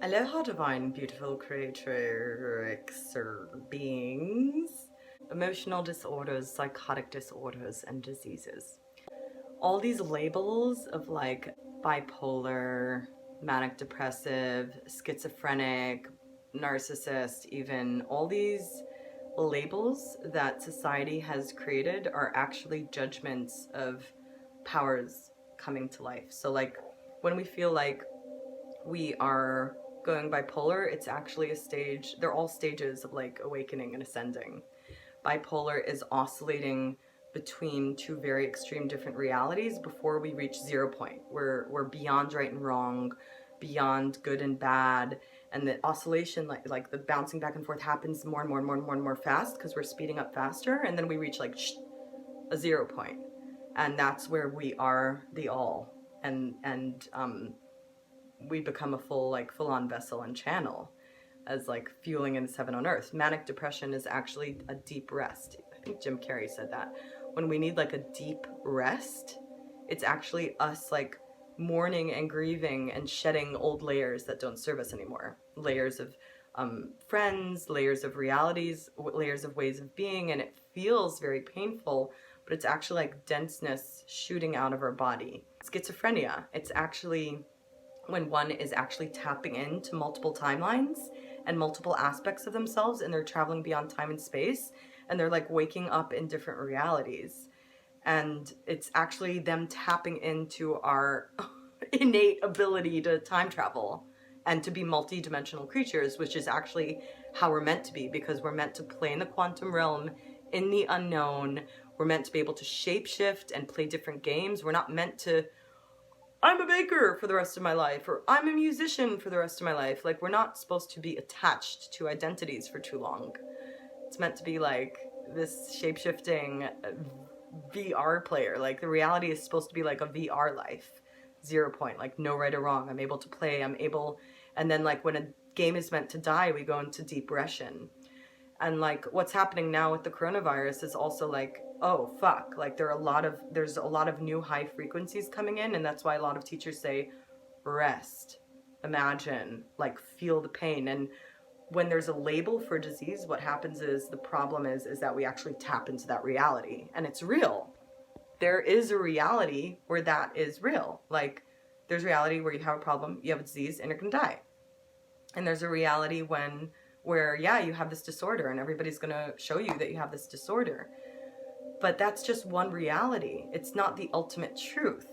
Aloha, divine, beautiful creatrix or beings. Emotional disorders, psychotic disorders, and diseases. All these labels of like bipolar, manic depressive, schizophrenic, narcissist, even all these labels that society has created are actually judgments of powers coming to life. So like when we feel like we are going bipolar, it's actually a stage. They're all stages of like awakening and ascending. Bipolar is oscillating between two very extreme different realities before we reach 0 point. We're beyond right and wrong, beyond good and bad, and the oscillation, like the bouncing back and forth, happens more and more and more and more and more fast because we're speeding up faster, and then we reach like a 0 point, and that's where we are the all, and we become a full-on vessel and channel as like fueling in this heaven on earth. Manic depression is actually a deep rest. I think Jim Carrey said that. When we need like a deep rest, it's actually us like mourning and grieving and shedding old layers that don't serve us anymore. Layers of friends, layers of realities, layers of ways of being, and it feels very painful, but it's actually like denseness shooting out of our body. Schizophrenia, it's actually when one is actually tapping into multiple timelines and multiple aspects of themselves, and they're traveling beyond time and space, and they're like waking up in different realities. And it's actually them tapping into our innate ability to time travel and to be multi-dimensional creatures, which is actually how we're meant to be, because we're meant to play in the quantum realm, in the unknown. We're meant to be able to shapeshift and play different games. We're not meant to, I'm a baker for the rest of my life, or I'm a musician for the rest of my life. Like, we're not supposed to be attached to identities for too long. It's meant to be like this shape-shifting VR player. Like, the reality is supposed to be like a VR life. 0 point, like no right or wrong. I'm able to play, and then like when a game is meant to die, we go into depression. And like what's happening now with the coronavirus is also like, oh fuck, like there's a lot of new high frequencies coming in, and that's why a lot of teachers say rest, imagine, like feel the pain. And when there's a label for disease, what happens is the problem is that we actually tap into that reality, and it's real. There is a reality where that is real. Like there's reality where you have a problem, you have a disease, and you're gonna die. And there's a reality where yeah, you have this disorder and everybody's gonna show you that you have this disorder. But that's just one reality. It's not the ultimate truth.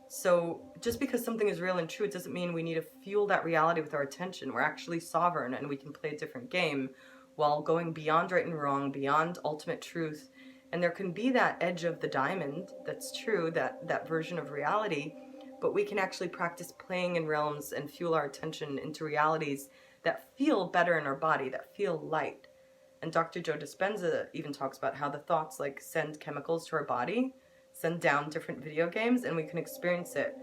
So just because something is real and true, it doesn't mean we need to fuel that reality with our attention. We're actually sovereign, and we can play a different game while going beyond right and wrong, beyond ultimate truth. And there can be that edge of the diamond, that's true, that version of reality, but we can actually practice playing in realms and fuel our attention into realities that feel better in our body, that feel light. And Dr. Joe Dispenza even talks about how the thoughts like send chemicals to our body, send down different video games, and we can experience it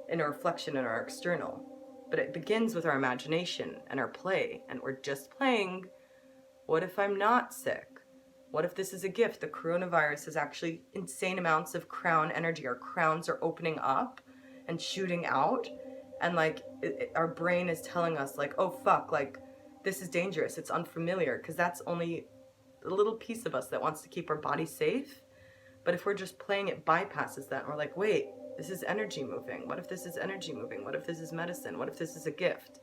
in a reflection in our external. But it begins with our imagination and our play, and we're just playing. What if I'm not sick? What if this is a gift? The coronavirus is actually insane amounts of crown energy. Our crowns are opening up and shooting out, and like our brain is telling us like, oh fuck, like this is dangerous, it's unfamiliar, because that's only a little piece of us that wants to keep our body safe. But if we're just playing, it bypasses that, and we're like, wait, this is energy moving. What if this is energy moving? What if this is medicine? What if this is a gift?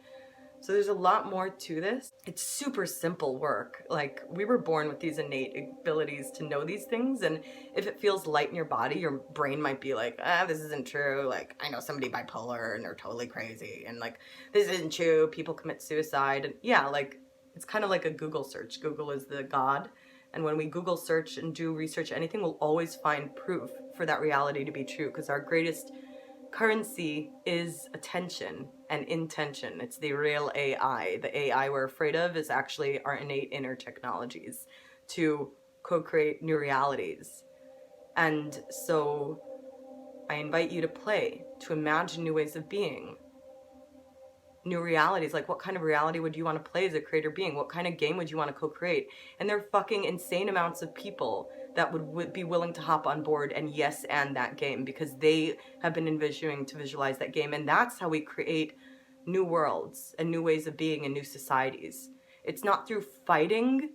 So there's a lot more to this. It's super simple work. Like, we were born with these innate abilities to know these things, and if it feels light in your body, your brain might be like, this isn't true. Like, I know somebody bipolar and they're totally crazy, and like, this isn't true. People commit suicide. And yeah, like, it's kind of like a Google search. Google is the God. And when we Google search and do research anything, we'll always find proof for that reality to be true, because our greatest currency is attention and intention. It's the real AI. The AI we're afraid of is actually our innate inner technologies to co-create new realities. And so I invite you to play, to imagine new ways of being, new realities. Like, what kind of reality would you want to play as a creator being? What kind of game would you want to co-create? And there are fucking insane amounts of people that would be willing to hop on board and that game, because they have been envisioning to visualize that game. And that's how we create new worlds and new ways of being and new societies. It's not through fighting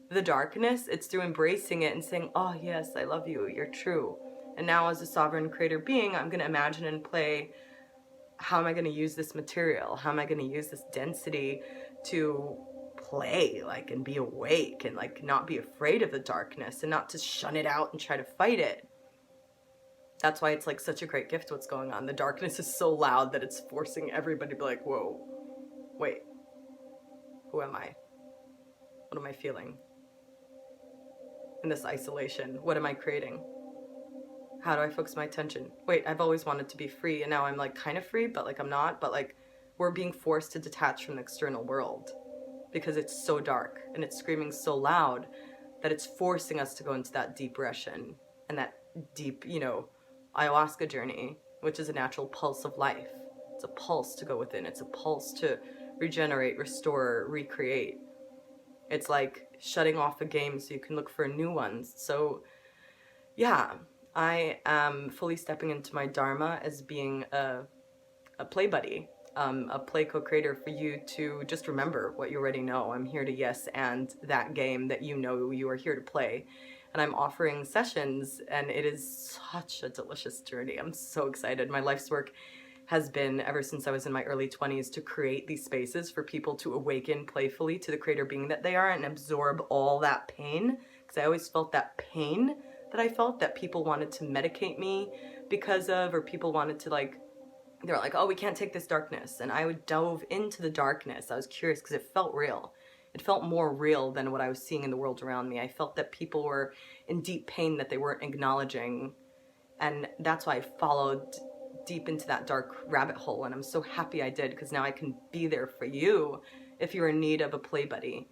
the darkness, it's through embracing it and saying, oh yes, I love you, you're true. And now as a sovereign creator being, I'm going to imagine and play, how am I going to use this material? How am I going to use this density to play, like, and be awake and like not be afraid of the darkness and not to shun it out and try to fight it. That's why it's like such a great gift what's going on. The darkness is so loud that it's forcing everybody to be like, whoa, wait, who am I? What am I feeling? In this isolation, what am I creating? How do I focus my attention? Wait, I've always wanted to be free, and now I'm like kind of free, but like I'm not. But like we're being forced to detach from the external world because it's so dark and it's screaming so loud that it's forcing us to go into that depression and that deep, ayahuasca journey, which is a natural pulse of life. It's a pulse to go within. It's a pulse to regenerate, restore, recreate. It's like shutting off a game so you can look for new ones. So yeah, I am fully stepping into my dharma as being a play buddy, a play co-creator for you to just remember what you already know. I'm here to yes and that game that you know you are here to play. And I'm offering sessions, and it is such a delicious journey. I'm so excited. My life's work has been, ever since I was in my early 20s, to create these spaces for people to awaken playfully to the creator being that they are and absorb all that pain. Because I always felt that pain that I felt that people wanted to medicate me because of, or people wanted to like, they're like, oh, we can't take this darkness. And I would dove into the darkness. I was curious because it felt real. It felt more real than what I was seeing in the world around me. I felt that people were in deep pain that they weren't acknowledging. And that's why I followed deep into that dark rabbit hole. And I'm so happy I did, because now I can be there for you if you're in need of a play buddy.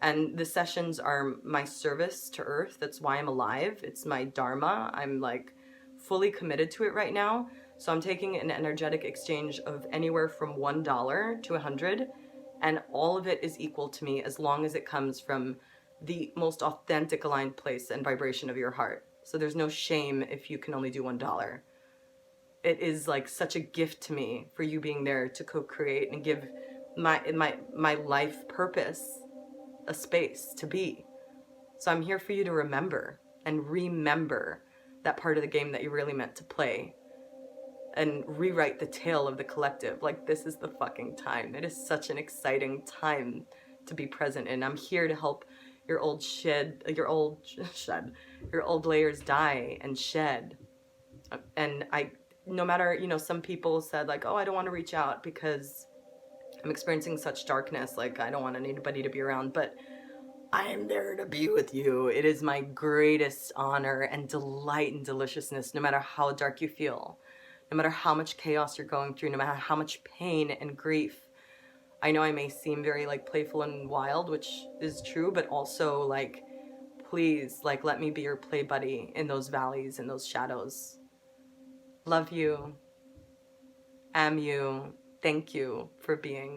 And the sessions are my service to Earth. That's why I'm alive. It's my dharma. I'm like fully committed to it right now. So I'm taking an energetic exchange of anywhere from $1 to $100. And all of it is equal to me as long as it comes from the most authentic aligned place and vibration of your heart. So there's no shame if you can only do $1. It is like such a gift to me for you being there to co-create and give my life purpose a space to be. So I'm here for you to remember and remember that part of the game that you really meant to play and rewrite the tale of the collective. Like, this is the fucking time. It is such an exciting time to be present in. I'm here to help your old layers die and shed. And no matter, some people said like, oh, I don't want to reach out because I'm experiencing such darkness. Like, I don't want anybody to be around, but I'm there to be with you. It is my greatest honor and delight and deliciousness, no matter how dark you feel, no matter how much chaos you're going through, no matter how much pain and grief. I know I may seem very like playful and wild, which is true, but also like, please, like, let me be your play buddy in those valleys and those shadows. Love you. Am you. Thank you for being